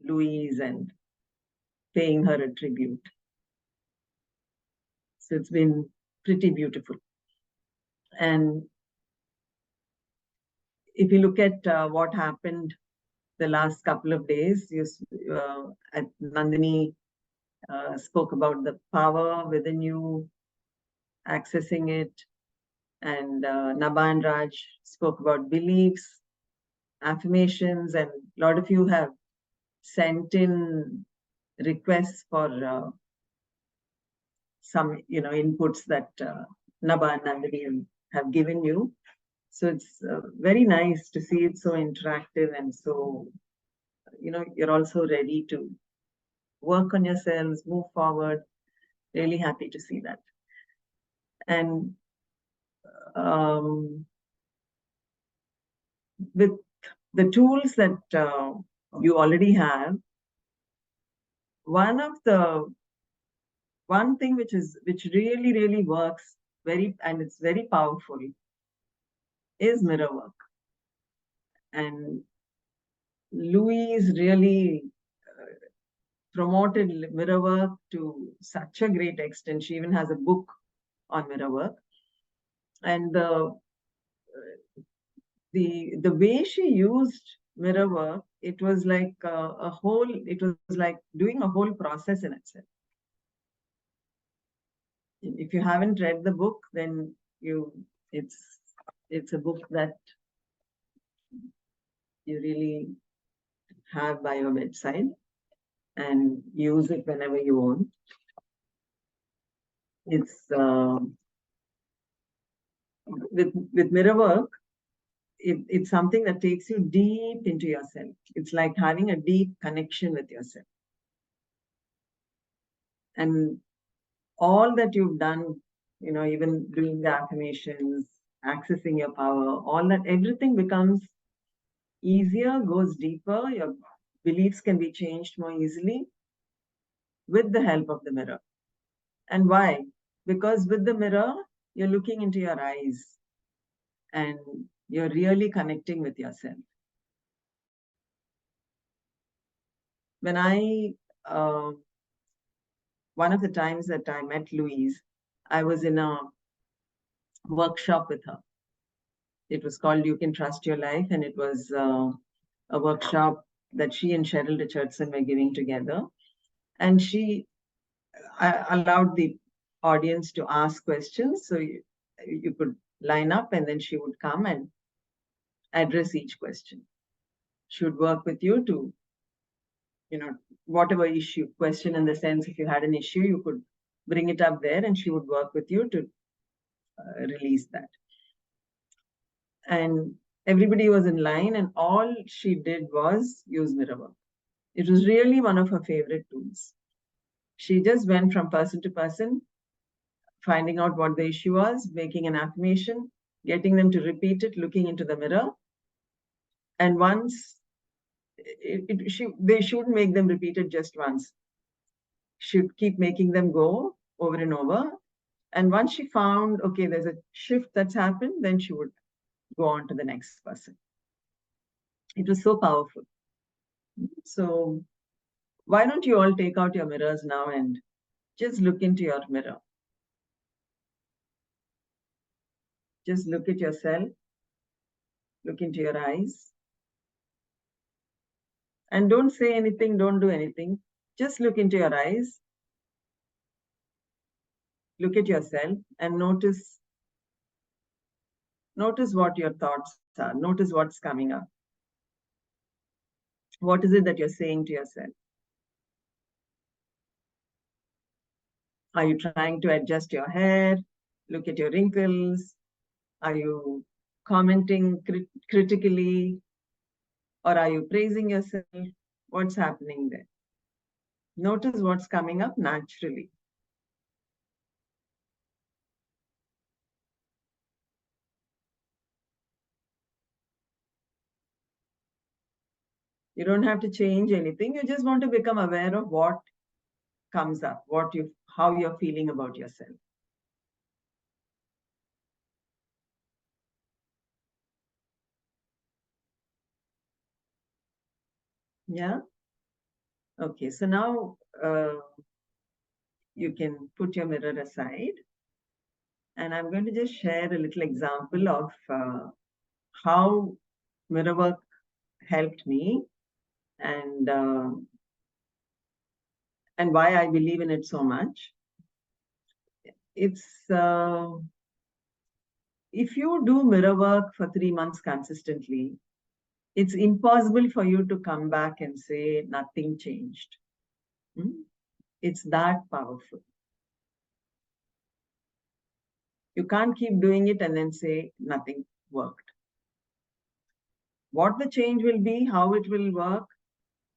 Louise and paying her a tribute. So it's been pretty beautiful. And if you look at what happened the last couple of days, Nandini spoke about the power within you, accessing it, and Naba and Raj spoke about beliefs, affirmations, and a lot of you have sent in requests for some, inputs that Naba and Nandini have given you. So it's very nice to see it so interactive, and so, you're also ready to work on yourselves, move forward. Really happy to see that. And with the tools that you already have, one thing which really works and it's very powerful is mirror work. And Louise really promoted mirror work to such a great extent. She even has a book on mirror work. And the way she used mirror work, it was like doing a whole process in itself. If you haven't read the book, then it's a book that you really have by your bedside and use it whenever you want. It's with mirror work, it's something that takes you deep into yourself. It's like having a deep connection with yourself. And all that you've done, even doing the affirmations, accessing your power, all that, everything becomes easier, goes deeper. Your beliefs can be changed more easily with the help of the mirror. And why? Because with the mirror, you're looking into your eyes and you're really connecting with yourself. When one of the times that I met Louise, I was in a workshop with her. It was called You Can Trust Your Life, and it was a workshop that she and Cheryl Richardson were giving together. And I allowed the audience to ask questions, so you could line up, and then she would come and address each question. She would work with you to, whatever question in the sense, if you had an issue, you could bring it up there, and she would work with you to release that. And everybody was in line, and all she did was use mirror work. It was really one of her favorite tools. She just went from person to person, finding out what the issue was, making an affirmation, getting them to repeat it, looking into the mirror. And once, they shouldn't make them repeat it just once. She'd keep making them go over and over. And once she found, okay, there's a shift that's happened, then she would go on to the next person. It was so powerful. So why don't you all take out your mirrors now and just look into your mirror. Just look at yourself, look into your eyes. And don't say anything, don't do anything. Just look into your eyes. Look at yourself and notice what your thoughts are. Notice what's coming up. What is it that you're saying to yourself? Are you trying to adjust your hair? Look at your wrinkles? Are you commenting critically? Or are you praising yourself? What's happening there? Notice what's coming up naturally. You don't have to change anything. You just want to become aware of what comes up, how you're feeling about yourself. Yeah. Okay, so now you can put your mirror aside, and I'm going to just share a little example of how mirror work helped me, and why I believe in it so much. It's if you do mirror work for 3 months consistently, it's impossible for you to come back and say nothing changed. It's that powerful. You can't keep doing it and then say nothing worked. What the change will be, how it will work,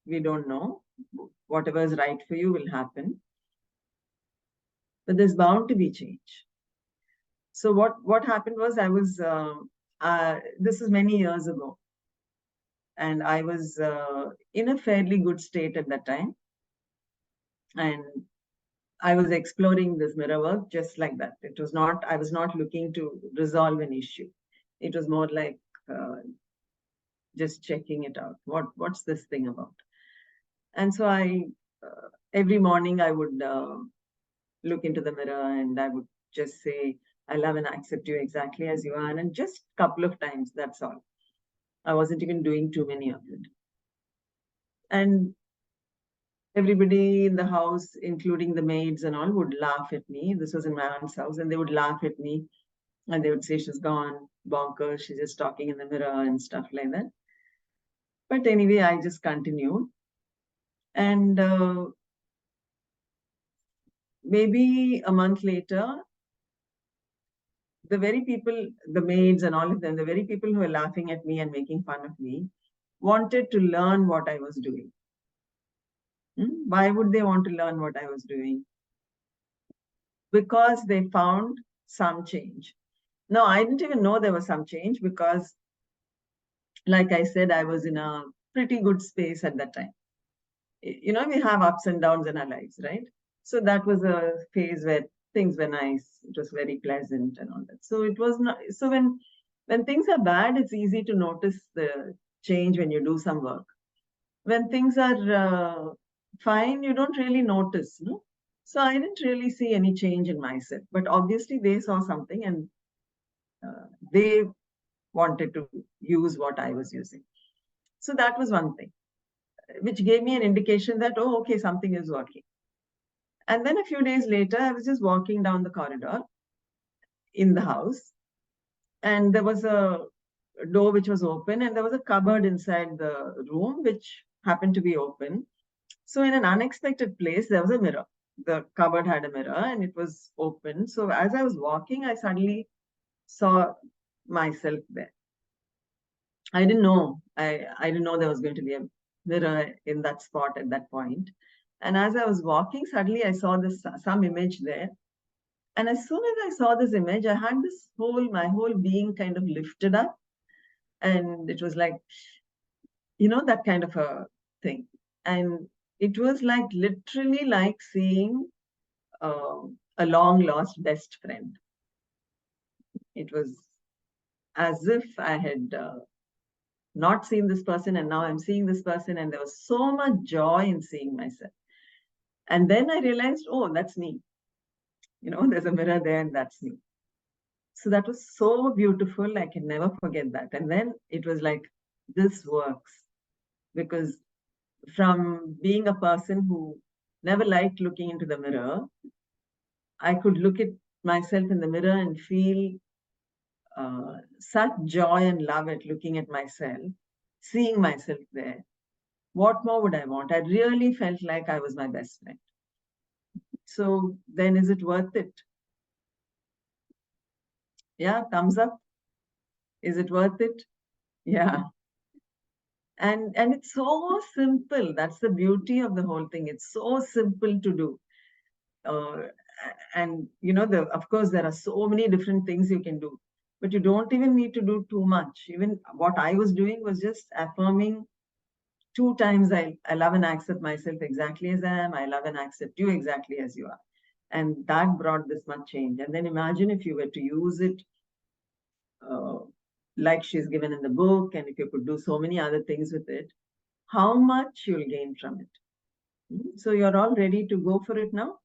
we don't know. Whatever is right for you will happen. But there's bound to be change. So what happened was, I was, this is many years ago, and I was in a fairly good state at that time. And I was exploring this mirror work just like that. It was not, I was not looking to resolve an issue. It was more like just checking it out. What's this thing about? And so every morning I would look into the mirror and I would just say, I love and accept you exactly as you are. And just a couple of times, that's all. I wasn't even doing too many of it. And everybody in the house, including the maids and all, would laugh at me. This was in my aunt's house, and they would laugh at me. And they would say, she's gone bonkers, she's just talking in the mirror and stuff like that. But anyway, I just continued. And maybe a month later, the very people, the maids and all of them, the very people who were laughing at me and making fun of me, wanted to learn what I was doing. Why would they want to learn what I was doing? Because they found some change. No, I didn't even know there was some change because, like I said, I was in a pretty good space at that time. You know, we have ups and downs in our lives, right? So that was a phase where things were nice. It was very pleasant and all that. So it was not, so when things are bad, it's easy to notice the change when you do some work. When things are fine, you don't really notice, no? So I didn't really see any change in myself, but obviously they saw something and they wanted to use what I was using. So that was one thing, which gave me an indication that, oh, okay, something is working. And then a few days later, I was just walking down the corridor in the house, and there was a door which was open, and there was a cupboard inside the room which happened to be open. So in an unexpected place, there was a mirror. The cupboard had a mirror and it was open. So as I was walking, I suddenly saw myself there. I didn't know. I didn't know there was going to be a mirror in that spot at that point. And as I was walking, suddenly I saw some image there. And as soon as I saw this image, I had my whole being kind of lifted up. And it was like, you know, that kind of a thing. And it was like literally like seeing a long lost best friend. It was as if I had not seen this person and now I'm seeing this person, and there was so much joy in seeing myself. And then I realized, oh, that's me. You know, there's a mirror there and that's me. So that was so beautiful. I can never forget that. And then it was like, this works. Because from being a person who never liked looking into the mirror, I could look at myself in the mirror and feel such joy and love at looking at myself, seeing myself there. What more would I want? I really felt like I was my best friend. So then is it worth it? Yeah, thumbs up. Is it worth it? Yeah. And it's so simple. That's the beauty of the whole thing. It's so simple to do. And you know, of course, there are so many different things you can do, but you don't even need to do too much. Even what I was doing was just affirming 2 times, I love and accept myself exactly as I am. I love and accept you exactly as you are. And that brought this much change. And then imagine if you were to use it uh, like she's given in the book, and if you could do so many other things with it, how much you'll gain from it. So you're all ready to go for it now?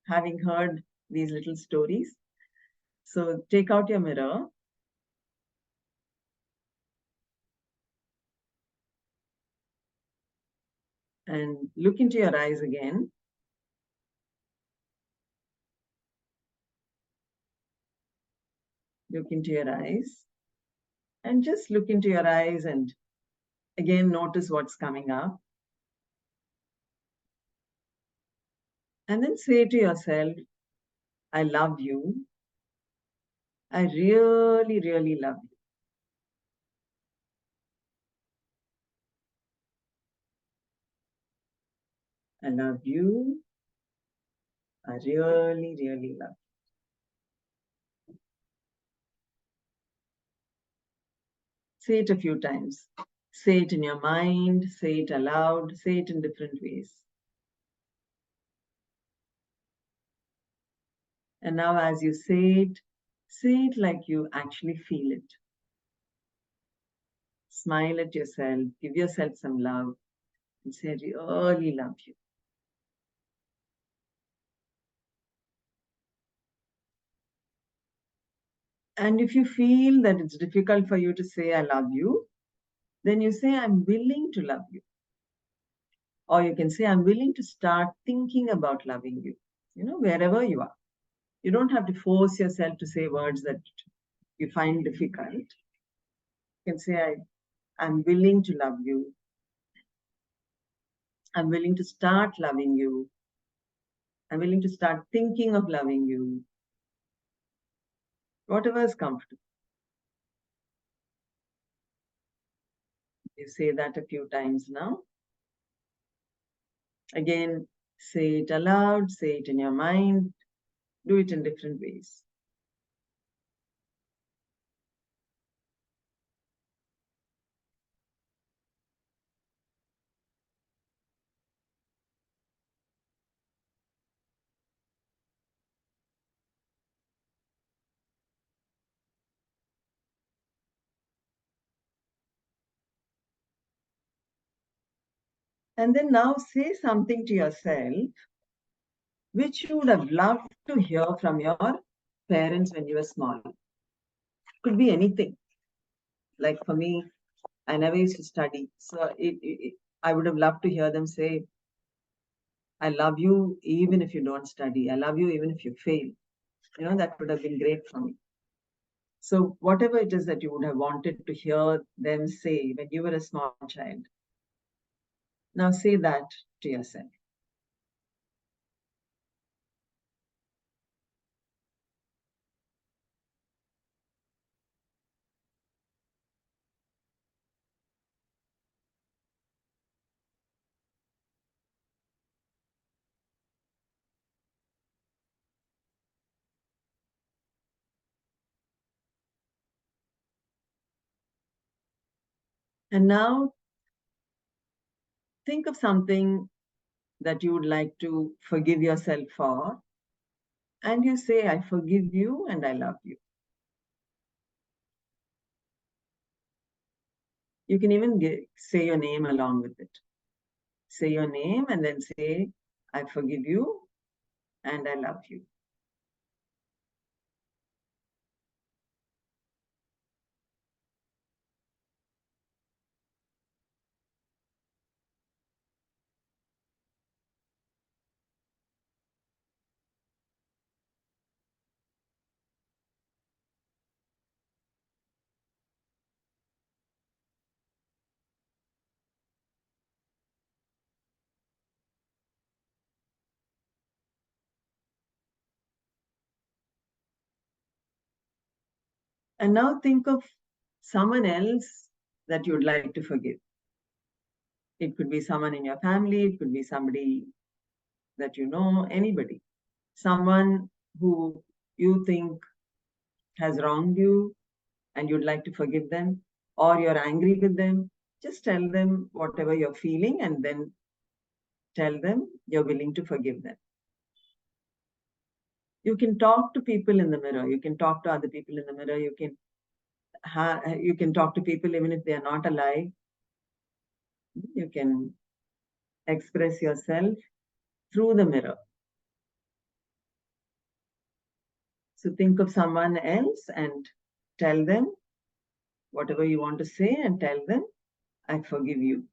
Having heard these little stories. So take out your mirror. And look into your eyes again. Look into your eyes. And just look into your eyes and again notice what's coming up. And then say to yourself, I love you. I really, really love you. I love you. I really, really love you. Say it a few times. Say it in your mind, say it aloud, say it in different ways. And now as you say it like you actually feel it. Smile at yourself, give yourself some love, and say, I really love you. And if you feel that it's difficult for you to say, I love you, then you say, I'm willing to love you. Or you can say, I'm willing to start thinking about loving you, wherever you are. You don't have to force yourself to say words that you find difficult. You can say, I'm willing to love you. I'm willing to start loving you. I'm willing to start thinking of loving you. Whatever is comfortable. You say that a few times now. Again, say it aloud, say it in your mind, do it in different ways. And then now say something to yourself which you would have loved to hear from your parents when you were small. Could be anything. Like for me, I never used to study. So I would have loved to hear them say, I love you even if you don't study. I love you even if you fail. That would have been great for me. So whatever it is that you would have wanted to hear them say when you were a small child, now say that to yourself. And now think of something that you would like to forgive yourself for. And you say, I forgive you and I love you. You can even say your name along with it. Say your name and then say, I forgive you and I love you. And now think of someone else that you'd like to forgive. It could be someone in your family, it could be somebody that you know, anybody. Someone who you think has wronged you and you'd like to forgive them, or you're angry with them. Just tell them whatever you're feeling and then tell them you're willing to forgive them. You can talk to people in the mirror. You can talk to other people in the mirror. You can talk to people even if they are not alive. You can express yourself through the mirror. So think of someone else and tell them whatever you want to say and tell them, I forgive you.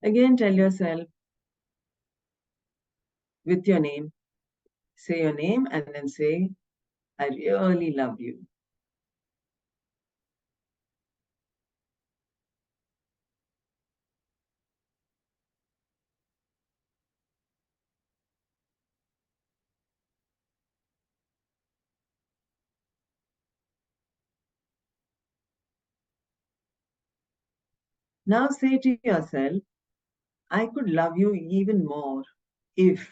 Again, tell yourself with your name, say your name and then say, I really love you. Now say to yourself, I could love you even more if,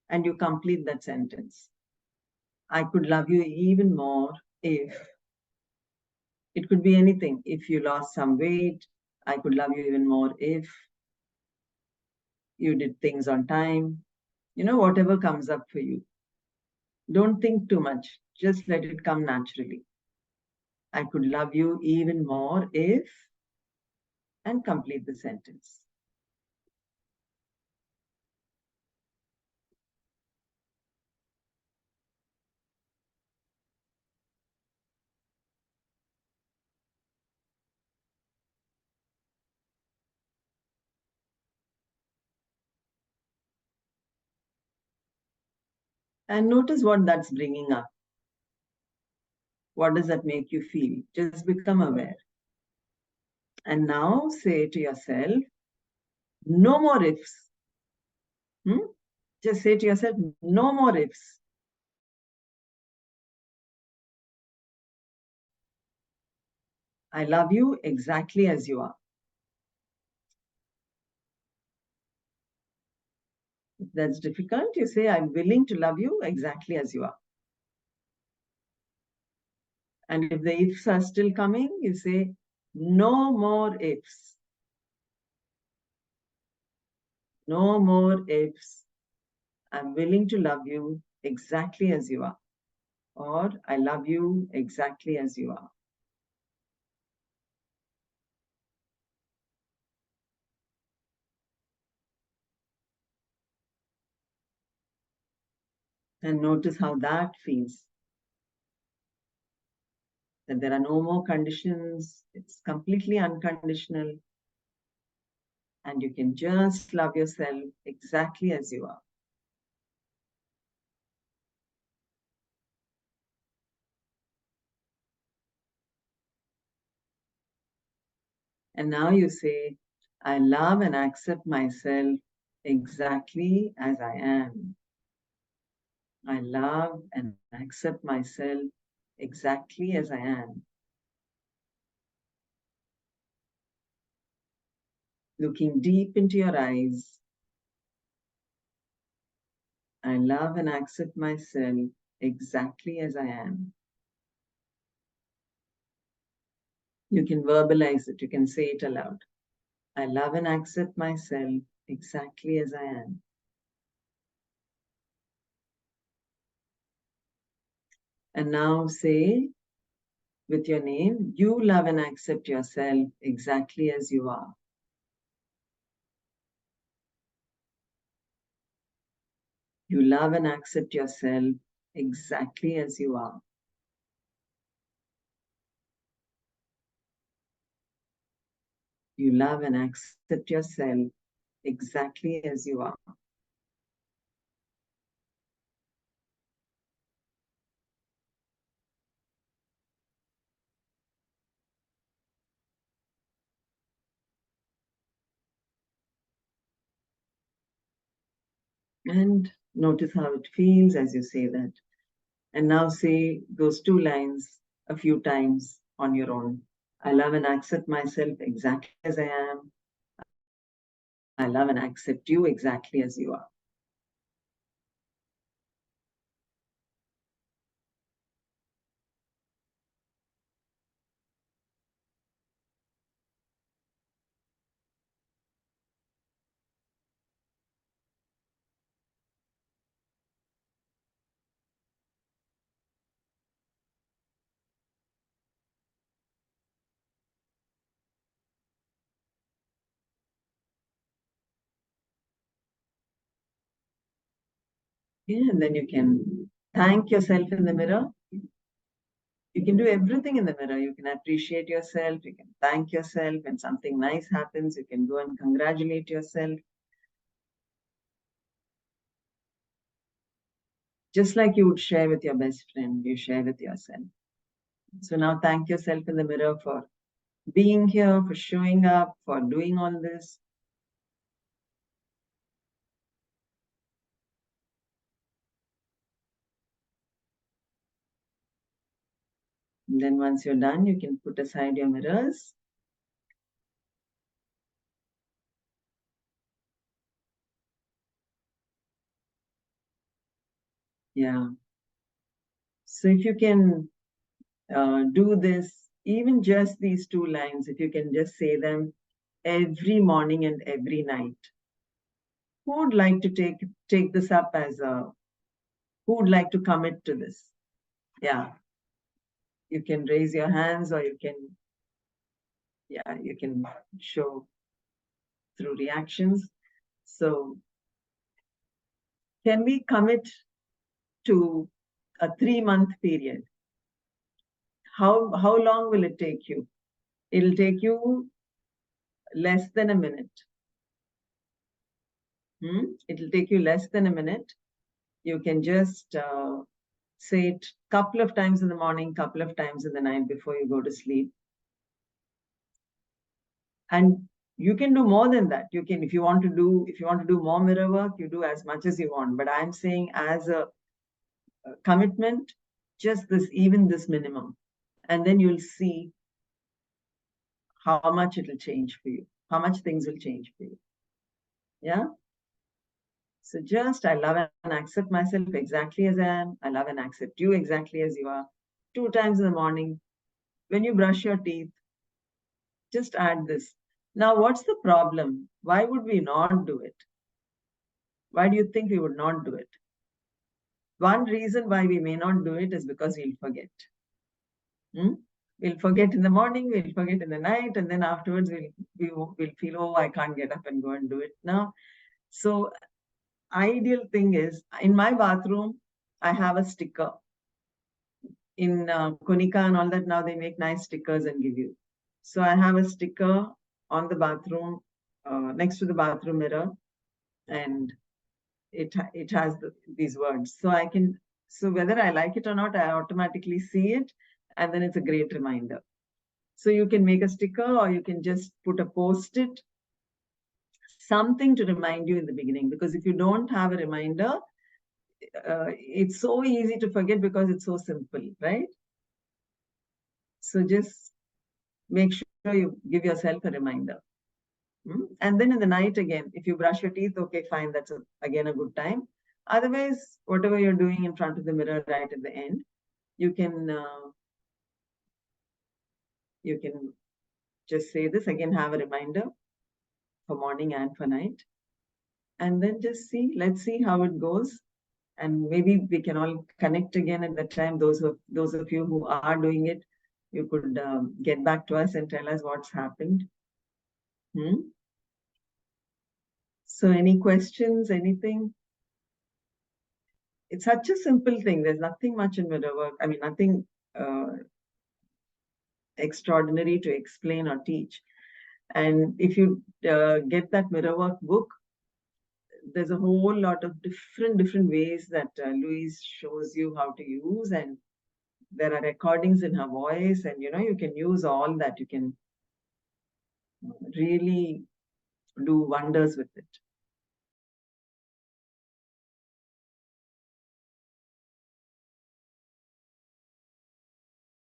and you complete that sentence. I could love you even more if. It could be anything. If you lost some weight, I could love you even more if you did things on time. Whatever comes up for you. Don't think too much. Just let it come naturally. I could love you even more if, and complete the sentence. And notice what that's bringing up. What does that make you feel? Just become aware. And now say to yourself, no more ifs. Just say to yourself, no more ifs. I love you exactly as you are. If that's difficult, you say, I'm willing to love you exactly as you are. And if the ifs are still coming, you say, no more ifs. No more ifs. I'm willing to love you exactly as you are. Or I love you exactly as you are. And notice how that feels. That there are no more conditions. It's completely unconditional. And you can just love yourself exactly as you are. And now you say, I love and accept myself exactly as I am. I love and accept myself exactly as I am. Looking deep into your eyes, I love and accept myself exactly as I am. You can verbalize it, you can say it aloud. I love and accept myself exactly as I am. And now say with your name, you love and accept yourself exactly as you are. You love and accept yourself exactly as you are. You love and accept yourself exactly as you are. And notice how it feels as you say that. And now say those 2 lines a few times on your own. I love and accept myself exactly as I am. I love and accept you exactly as you are. Yeah, and then you can thank yourself in the mirror. You can do everything in the mirror. You can appreciate yourself. You can thank yourself. When something nice happens, you can go and congratulate yourself. Just like you would share with your best friend, you share with yourself. So now thank yourself in the mirror for being here, for showing up, for doing all this. And then once you're done, you can put aside your mirrors. Yeah. So if you can do this, even just these 2 lines, if you can just say them every morning and every night. Who would like to take this up as a, who would like to commit to this? Yeah. You can raise your hands or you can show through reactions. So can we commit to a 3-month period? How long will it take you? It'll take you less than a minute. It'll take you less than a minute. You can just say it a couple of times in the morning, couple of times in the night before you go to sleep. And you can do more than that. You can, if you want to do more mirror work, you do as much as you want. But I'm saying as a commitment, just this, even this minimum. And then you'll see how much it'll change for you, how much things will change for you. Yeah. So just, I love and accept myself exactly as I am. I love and accept you exactly as you are. 2 times in the morning. When you brush your teeth, just add this. Now, what's the problem? Why would we not do it? Why do you think we would not do it? One reason why we may not do it is because we'll forget. We'll forget in the morning, we'll forget in the night, and then afterwards we'll feel, oh, I can't get up and go and do it now. So ideal thing is, in my bathroom, I have a sticker. In Konica and all that, now they make nice stickers and give you. So I have a sticker on the bathroom, next to the bathroom mirror, and it has these words. So I can, so whether I like it or not, I automatically see it, and then it's a great reminder. So you can make a sticker or you can just put a post-it, something to remind you in the beginning. Because if you don't have a reminder, it's so easy to forget because it's so simple, right? So just make sure you give yourself a reminder. And then in the night again, if you brush your teeth, okay, fine, that's again a good time. Otherwise, whatever you're doing in front of the mirror right at the end, you can just say this again, have a reminder for morning and for night. And then just see, let's see how it goes. And maybe we can all connect again at that time. Those of you who are doing it, you could get back to us and tell us what's happened. So any questions, anything? It's such a simple thing. There's nothing much in mirror work. I mean, nothing extraordinary to explain or teach. And if you get that mirror work book, there's a whole lot of different ways that Louise shows you how to use, and there are recordings in her voice, and you can use all that. You can really do wonders with it.